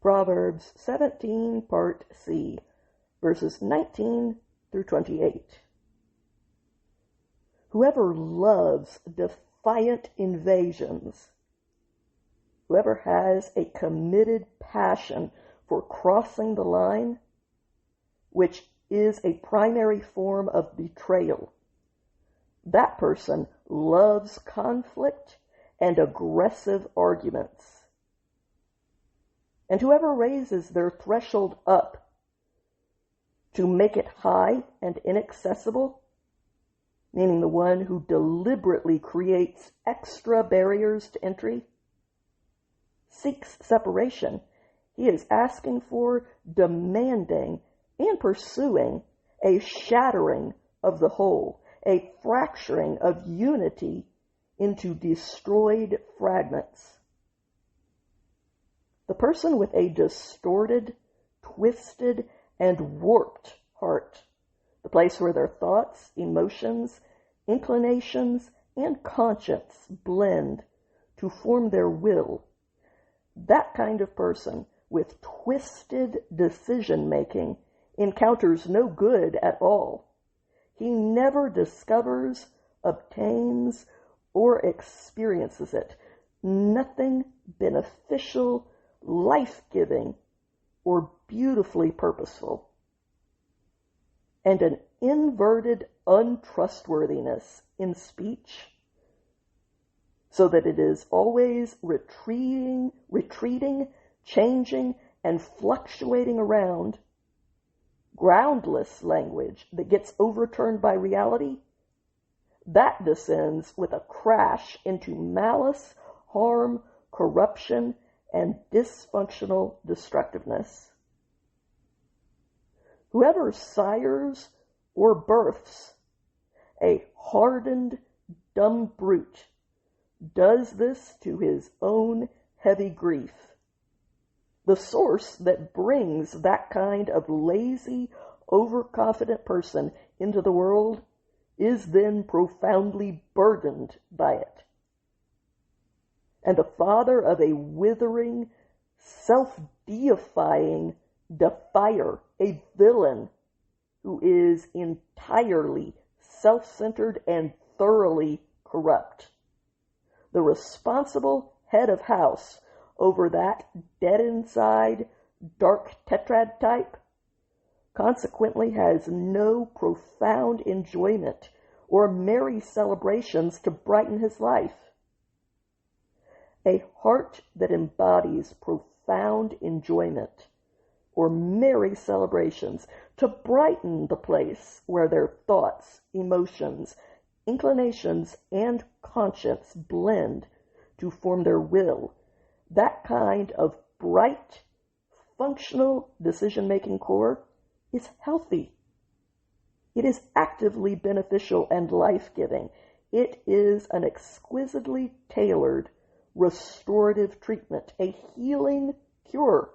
Proverbs 17, Part C, verses 19 through 28. Whoever loves defiant invasions, whoever has a committed passion for crossing the line, which is a primary form of betrayal, that person loves conflict and aggressive arguments. And whoever raises their threshold up to make it high and inaccessible, meaning the one who deliberately creates extra barriers to entry, seeks separation. He is asking for, demanding, and pursuing a shattering of the whole, a fracturing of unity into destroyed fragments. The person with a distorted, twisted, and warped heart, the place where their thoughts, emotions, inclinations, and conscience blend to form their will, that kind of person with twisted decision-making encounters no good at all. He never discovers, obtains, or experiences it. Nothing beneficial, life-giving, or beautifully purposeful. And an inverted untrustworthiness in speech, so that it is always retreating, changing, and fluctuating around, groundless language that gets overturned by reality, that descends with a crash into malice, harm, corruption, and dysfunctional destructiveness. Whoever sires or births a hardened, dumb brute does this to his own heavy grief. The source that brings that kind of lazy, overconfident person into the world is then profoundly burdened by it. And the father of a withering, self-deifying defier, a villain who is entirely self-centered and thoroughly corrupt. The responsible head of house over that dead inside, dark tetrad type consequently has no profound enjoyment or merry celebrations to brighten his life. A heart that embodies profound enjoyment or merry celebrations to brighten the place where their thoughts, emotions, inclinations, and conscience blend to form their will, that kind of bright, functional decision-making core is healthy. It is actively beneficial and life-giving. It is an exquisitely tailored, restorative treatment, a healing cure.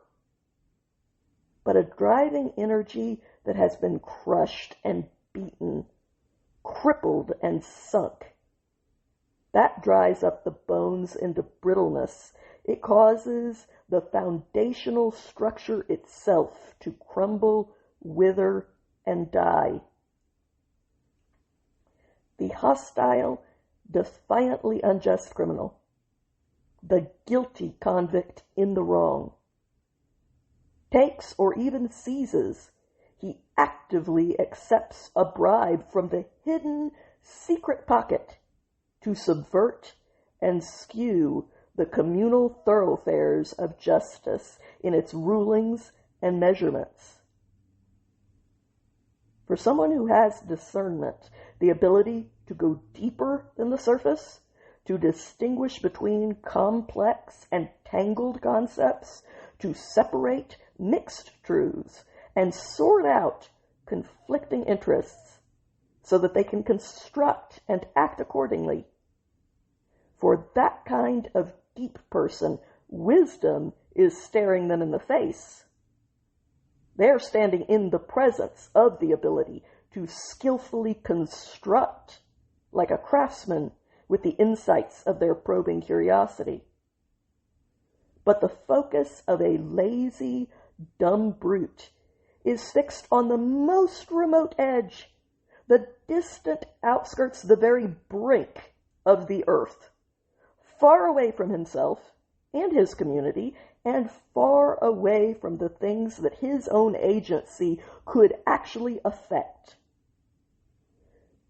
But a driving energy that has been crushed and beaten, crippled and sunk, that dries up the bones into brittleness. It causes the foundational structure itself to crumble, wither, and die. The hostile, defiantly unjust criminal, the guilty convict in the wrong, takes or even seizes, he actively accepts a bribe from the hidden secret pocket to subvert and skew the communal thoroughfares of justice in its rulings and measurements. For someone who has discernment, the ability to go deeper than the surface, to distinguish between complex and tangled concepts, to separate mixed truths, and sort out conflicting interests so that they can construct and act accordingly. For that kind of deep person, wisdom is staring them in the face. They're standing in the presence of the ability to skillfully construct, like a craftsman, with the insights of their probing curiosity. But the focus of a lazy, dumb brute is fixed on the most remote edge, the distant outskirts, the very brink of the earth, far away from himself and his community, and far away from the things that his own agency could actually affect.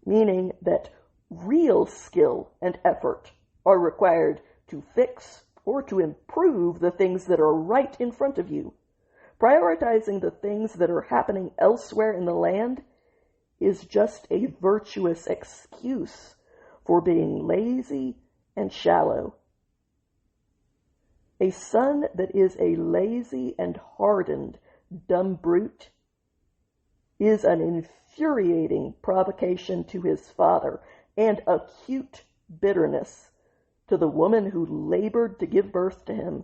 Meaning that real skill and effort are required to fix or to improve the things that are right in front of you. Prioritizing the things that are happening elsewhere in the land is just a virtuous excuse for being lazy and shallow. A son that is a lazy and hardened dumb brute is an infuriating provocation to his father and acute bitterness to the woman who labored to give birth to him.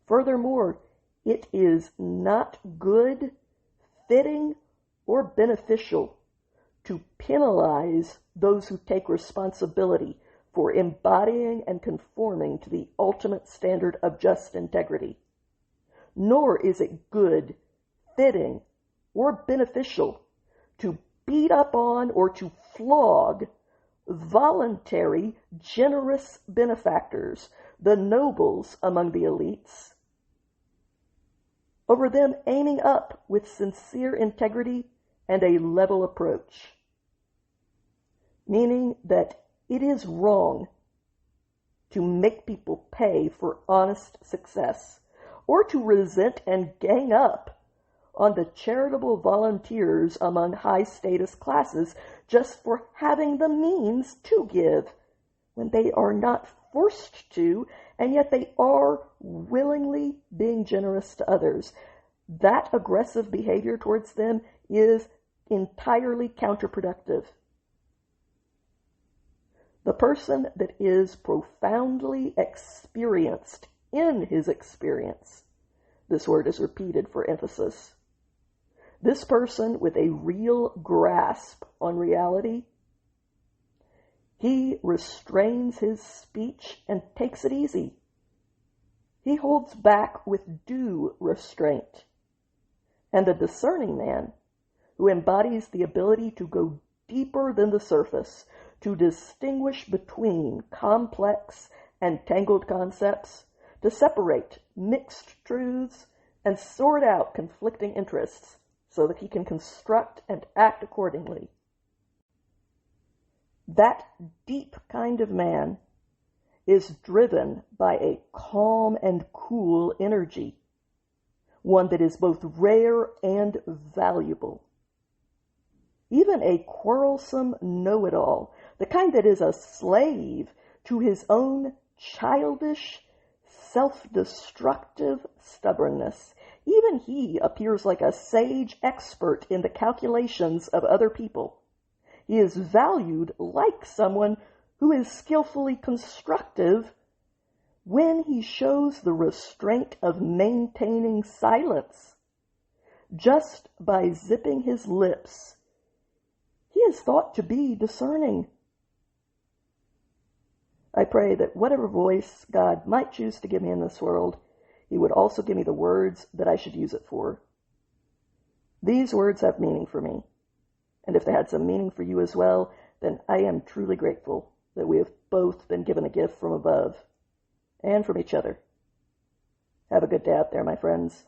Furthermore, it is not good, fitting, or beneficial to penalize those who take responsibility for embodying and conforming to the ultimate standard of just integrity. Nor is it good, fitting, or beneficial to beat up on or to flog voluntary, generous benefactors, the nobles among the elites, over them aiming up with sincere integrity and a level approach. Meaning that it is wrong to make people pay for honest success, or to resent and gang up on the charitable volunteers among high-status classes just for having the means to give, when they are not forced to, and yet they are willingly being generous to others. That aggressive behavior towards them is entirely counterproductive. The person that is profoundly experienced in his experience, this word is repeated for emphasis, this person with a real grasp on reality, he restrains his speech and takes it easy. He holds back with due restraint. And the discerning man, who embodies the ability to go deeper than the surface, to distinguish between complex and tangled concepts, to separate mixed truths and sort out conflicting interests so that he can construct and act accordingly. That deep kind of man is driven by a calm and cool energy, one that is both rare and valuable. Even a quarrelsome know-it-all, the kind that is a slave to his own childish, self-destructive stubbornness, even he appears like a sage expert in the calculations of other people. He is valued like someone who is skillfully constructive when he shows the restraint of maintaining silence. Just by zipping his lips, he is thought to be discerning. I pray that whatever voice God might choose to give me in this world, He would also give me the words that I should use it for. These words have meaning for me, and if they had some meaning for you as well, then I am truly grateful that we have both been given a gift from above and from each other. Have a good day out there, my friends.